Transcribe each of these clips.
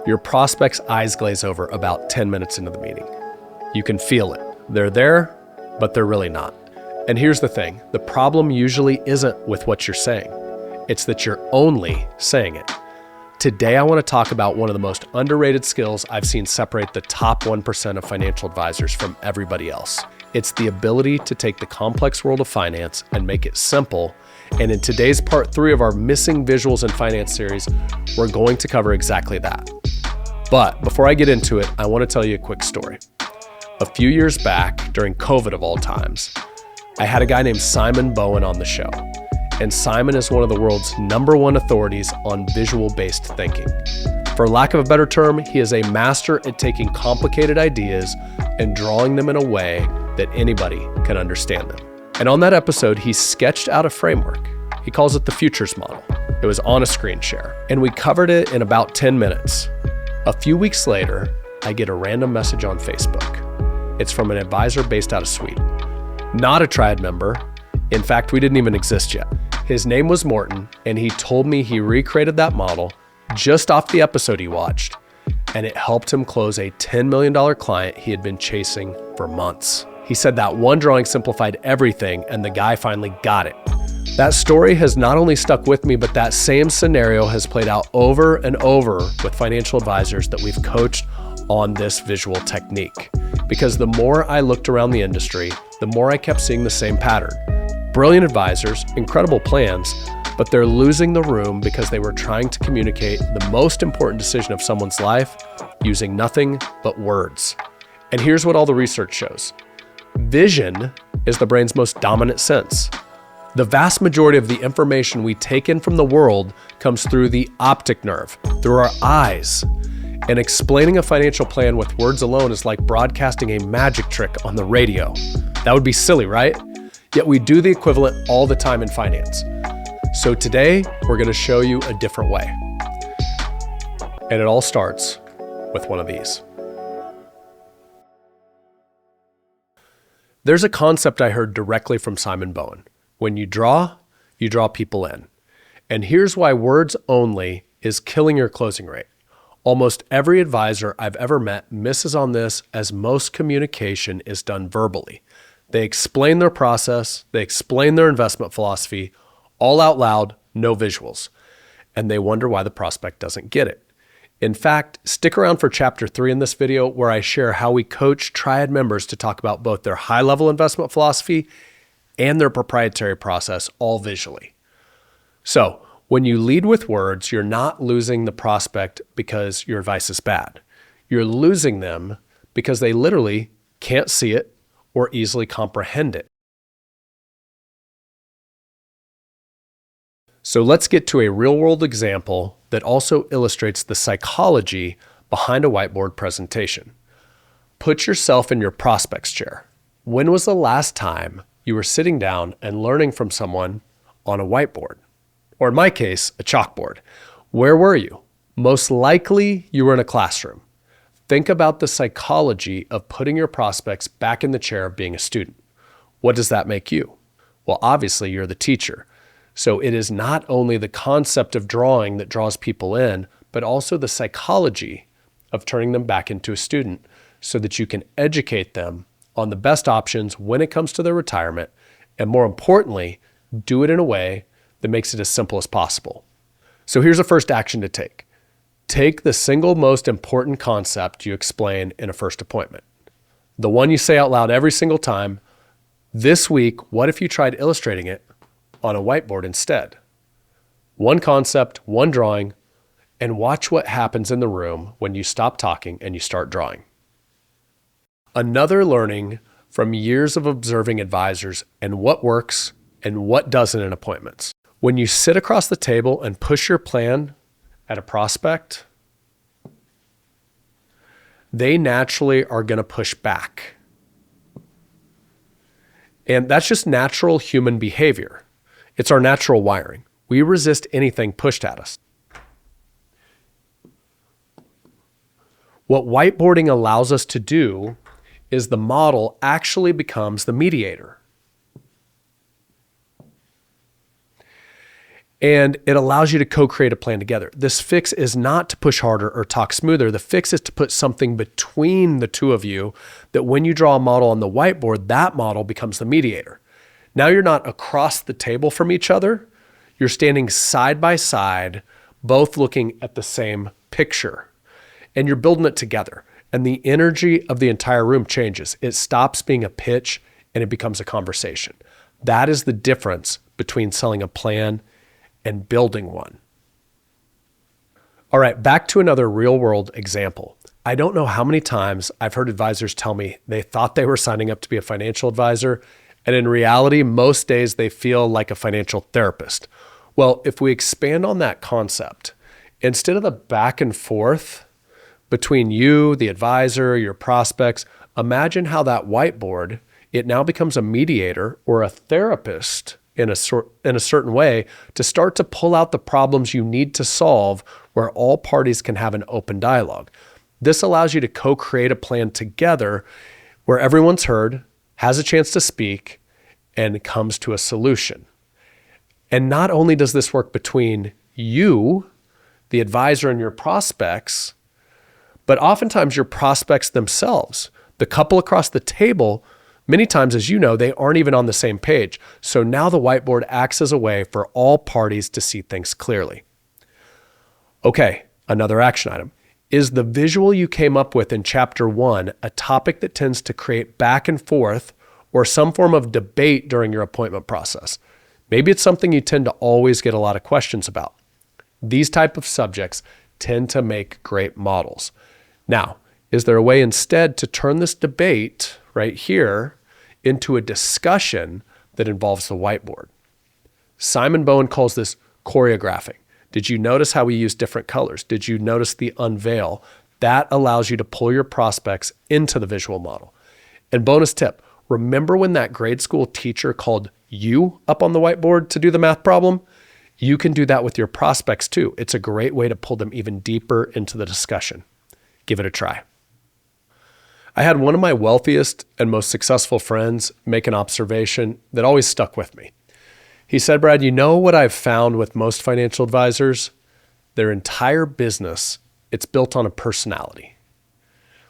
your prospect's eyes glaze over about 10 minutes into the meeting. You can feel it. They're there, but they're really not. And here's the thing, the problem usually isn't with what you're saying. It's that you're only saying it. Today, I want to talk about one of the most underrated skills I've seen separate the top 1% of financial advisors from everybody else. It's the ability to take the complex world of finance and make it simple. And in today's part 3 of our Missing Visuals in Finance series, we're going to cover exactly that. But before I get into it, I want to tell you a quick story. A few years back, during COVID of all times, I had a guy named Simon Bowen on the show. And Simon is one of the world's #1 authorities on visual-based thinking. For lack of a better term, he is a master at taking complicated ideas and drawing them in a way that anybody can understand them. And on that episode, he sketched out a framework. He calls it the futures model. It was on a screen share, and we covered it in about 10 minutes. A few weeks later, I get a random message on Facebook. It's from an advisor based out of Sweden. Not a Triad member. In fact, we didn't even exist yet. His name was Morton, and he told me he recreated that model just off the episode he watched, and it helped him close a $10 million client he had been chasing for months. He said that one drawing simplified everything, and the guy finally got it. That story has not only stuck with me, but that same scenario has played out over and over with financial advisors that we've coached on this visual technique. Because the more I looked around the industry, the more I kept seeing the same pattern. Brilliant advisors, incredible plans, but they're losing the room because they were trying to communicate the most important decision of someone's life using nothing but words. And here's what all the research shows. Vision is the brain's most dominant sense. The vast majority of the information we take in from the world comes through the optic nerve, through our eyes. And explaining a financial plan with words alone is like broadcasting a magic trick on the radio. That would be silly, right? Yet we do the equivalent all the time in finance. So today, we're going to show you a different way. And it all starts with one of these. There's a concept I heard directly from Simon Bowen. When you draw people in. And here's why words only is killing your closing rate. Almost every advisor I've ever met misses on this, as most communication is done verbally. They explain their process, they explain their investment philosophy, all out loud, no visuals. And they wonder why the prospect doesn't get it. In fact, stick around for chapter 3 in this video where I share how we coach Triad members to talk about both their high-level investment philosophy and their proprietary process, all visually. So, when you lead with words, you're not losing the prospect because your advice is bad. You're losing them because they literally can't see it or easily comprehend it. So let's get to a real-world example that also illustrates the psychology behind a whiteboard presentation. Put yourself in your prospect's chair. When was the last time you were sitting down and learning from someone on a whiteboard? Or in my case, a chalkboard. Where were you? Most likely you were in a classroom. Think about the psychology of putting your prospects back in the chair of being a student. What does that make you? Well, obviously you're the teacher. So it is not only the concept of drawing that draws people in, but also the psychology of turning them back into a student so that you can educate them on the best options when it comes to their retirement, and more importantly, do it in a way that makes it as simple as possible. So here's a first action to take. Take the single most important concept you explain in a first appointment. The one you say out loud every single time. This week, what if you tried illustrating it on a whiteboard instead? One concept, one drawing, and watch what happens in the room when you stop talking and you start drawing. Another learning from years of observing advisors and what works and what doesn't in appointments. When you sit across the table and push your plan at a prospect, they naturally are going to push back. And that's just natural human behavior. It's our natural wiring. We resist anything pushed at us. What whiteboarding allows us to do is the model actually becomes the mediator. And it allows you to co-create a plan together. This fix is not to push harder or talk smoother. The fix is to put something between the two of you that when you draw a model on the whiteboard, that model becomes the mediator. Now you're not across the table from each other. You're standing side by side, both looking at the same picture. And you're building it together. And the energy of the entire room changes. It stops being a pitch and it becomes a conversation. That is the difference between selling a plan and building one. All right, back to another real world example. I don't know how many times I've heard advisors tell me they thought they were signing up to be a financial advisor, and in reality, most days they feel like a financial therapist. Well, if we expand on that concept, instead of the back and forth between you, the advisor, your prospects, imagine how that whiteboard, it now becomes a mediator or a therapist in a certain way to start to pull out the problems you need to solve where all parties can have an open dialogue. This allows you to co-create a plan together where everyone's heard, has a chance to speak, and comes to a solution. And not only does this work between you, the advisor, and your prospects, but oftentimes your prospects themselves, the couple across the table, many times, as you know, they aren't even on the same page. So now the whiteboard acts as a way for all parties to see things clearly. Okay, another action item. Is the visual you came up with in chapter 1 a topic that tends to create back and forth or some form of debate during your appointment process? Maybe it's something you tend to always get a lot of questions about. These type of subjects tend to make great models. Now, is there a way instead to turn this debate right here into a discussion that involves the whiteboard? Simon Bowen calls this choreographing. Did you notice how we use different colors? Did you notice the unveil? That allows you to pull your prospects into the visual model. And bonus tip, remember when that grade school teacher called you up on the whiteboard to do the math problem? You can do that with your prospects too. It's a great way to pull them even deeper into the discussion. Give it a try. I had one of my wealthiest and most successful friends make an observation that always stuck with me. He said, Brad, you know what I've found with most financial advisors? Their entire business, it's built on a personality.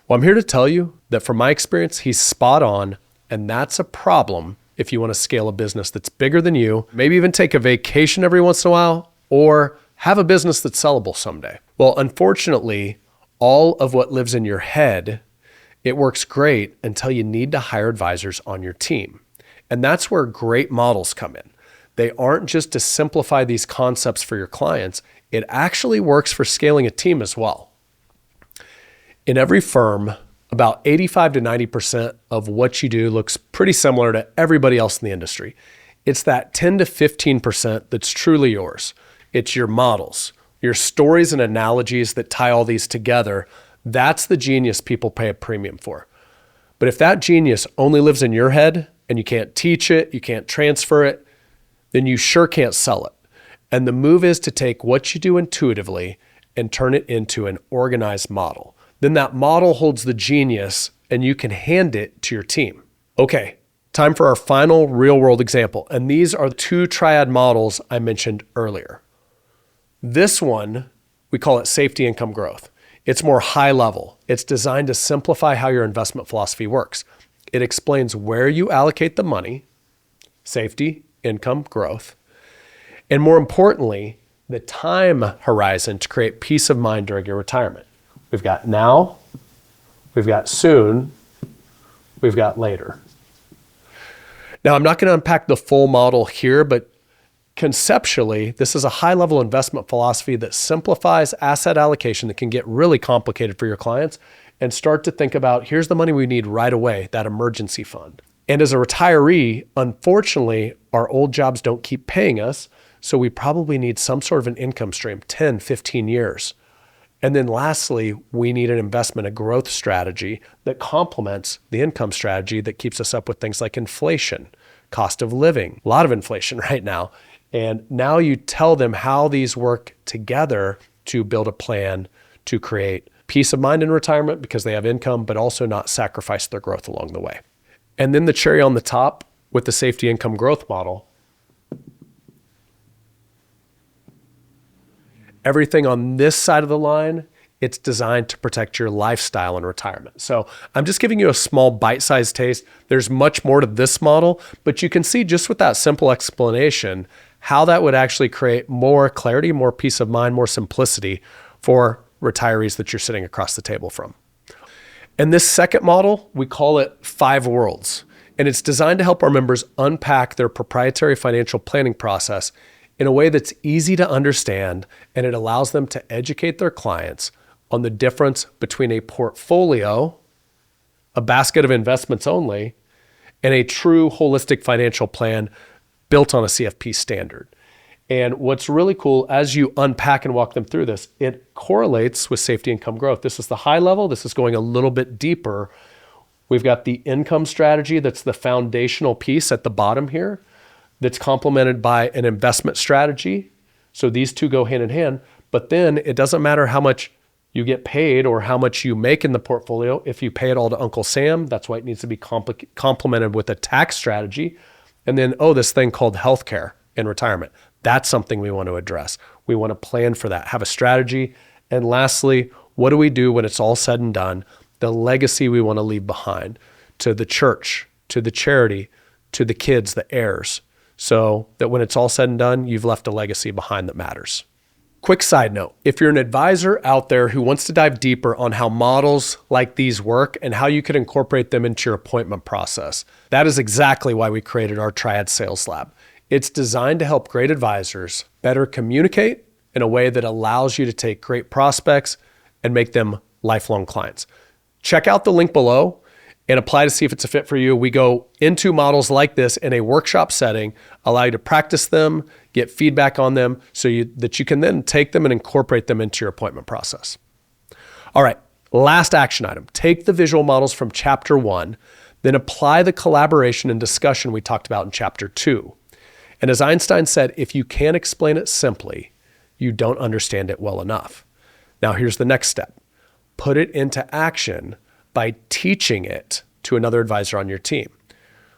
Well, I'm here to tell you that from my experience, he's spot on, and that's a problem if you want to scale a business that's bigger than you, maybe even take a vacation every once in a while, or have a business that's sellable someday. Well, unfortunately, all of what lives in your head, it works great until you need to hire advisors on your team. And that's where great models come in. They aren't just to simplify these concepts for your clients. It actually works for scaling a team as well. In every firm, about 85 to 90% of what you do looks pretty similar to everybody else in the industry. It's that 10 to 15% that's truly yours. It's your models, your stories and analogies that tie all these together. That's the genius people pay a premium for. But if that genius only lives in your head and you can't teach it, you can't transfer it, then you sure can't sell it. And the move is to take what you do intuitively and turn it into an organized model. Then that model holds the genius and you can hand it to your team. Okay, time for our final real-world example. And these are the 2 Triad models I mentioned earlier. This one, we call it safety income growth. It's more high level. It's designed to simplify how your investment philosophy works. It explains where you allocate the money, safety, income, growth, and more importantly, the time horizon to create peace of mind during your retirement. We've got now, we've got soon, we've got later. Now, I'm not going to unpack the full model here, but conceptually, this is a high-level investment philosophy that simplifies asset allocation that can get really complicated for your clients and start to think about, here's the money we need right away, that emergency fund. And as a retiree, unfortunately, our old jobs don't keep paying us, so we probably need some sort of an income stream, 10, 15 years. And then lastly, we need an investment, a growth strategy that complements the income strategy that keeps us up with things like inflation, cost of living, a lot of inflation right now. And now you tell them how these work together to build a plan to create peace of mind in retirement because they have income, but also not sacrifice their growth along the way. And then the cherry on the top with the safety income growth model, Everything on this side of the line, it's designed to protect your lifestyle in retirement. So I'm just giving you a small bite-sized taste. There's much more to this model, but you can see just with that simple explanation, how that would actually create more clarity, more peace of mind, more simplicity for retirees that you're sitting across the table from. And this second model, we call it 5 Worlds. And it's designed to help our members unpack their proprietary financial planning process in a way that's easy to understand, and it allows them to educate their clients on the difference between a portfolio, a basket of investments only, and a true holistic financial plan built on a CFP standard. And what's really cool, as you unpack and walk them through this, it correlates with safety income growth. This is the high level. This is going a little bit deeper. We've got the income strategy. That's the foundational piece at the bottom here. That's complemented by an investment strategy. So these two go hand in hand. But then it doesn't matter how much you get paid or how much you make in the portfolio. If you pay it all to Uncle Sam, that's why it needs to be complemented with a tax strategy. And then, this thing called healthcare in retirement. That's something we want to address. We want to plan for that, have a strategy. And lastly, what do we do when it's all said and done? The legacy we want to leave behind to the church, to the charity, to the kids, the heirs, so that when it's all said and done, you've left a legacy behind that matters. Quick side note, if you're an advisor out there who wants to dive deeper on how models like these work and how you could incorporate them into your appointment process, that is exactly why we created our Triad Sales Lab. It's designed to help great advisors better communicate in a way that allows you to take great prospects and make them lifelong clients. Check out the link below and apply to see if it's a fit for you. We go into models like this in a workshop setting, allow you to practice them, get feedback on them so that you can then take them and incorporate them into your appointment process. All right, last action item. Take the visual models from chapter 1, then apply the collaboration and discussion we talked about in chapter 2. And as Einstein said, if you can't explain it simply, you don't understand it well enough. Now here's the next step. Put it into action by teaching it to another advisor on your team.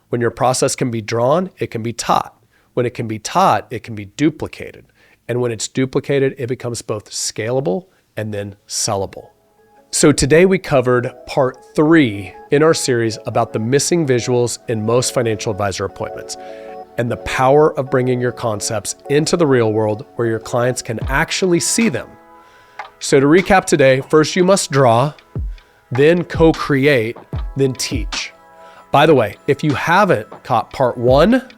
When your process can be drawn, it can be taught. When it can be taught, it can be duplicated. And when it's duplicated, it becomes both scalable and then sellable. So today we covered part 3 in our series about the missing visuals in most financial advisor appointments and the power of bringing your concepts into the real world where your clients can actually see them. So to recap today, first you must draw, then co-create, then teach. By the way, if you haven't caught part 1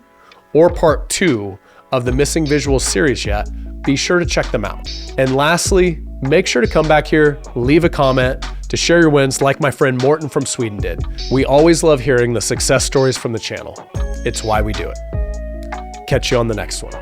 or part 2 of the Missing Visuals series yet, be sure to check them out. And lastly, make sure to come back here, leave a comment to share your wins like my friend Morton from Sweden did. We always love hearing the success stories from the channel. It's why we do it. Catch you on the next one.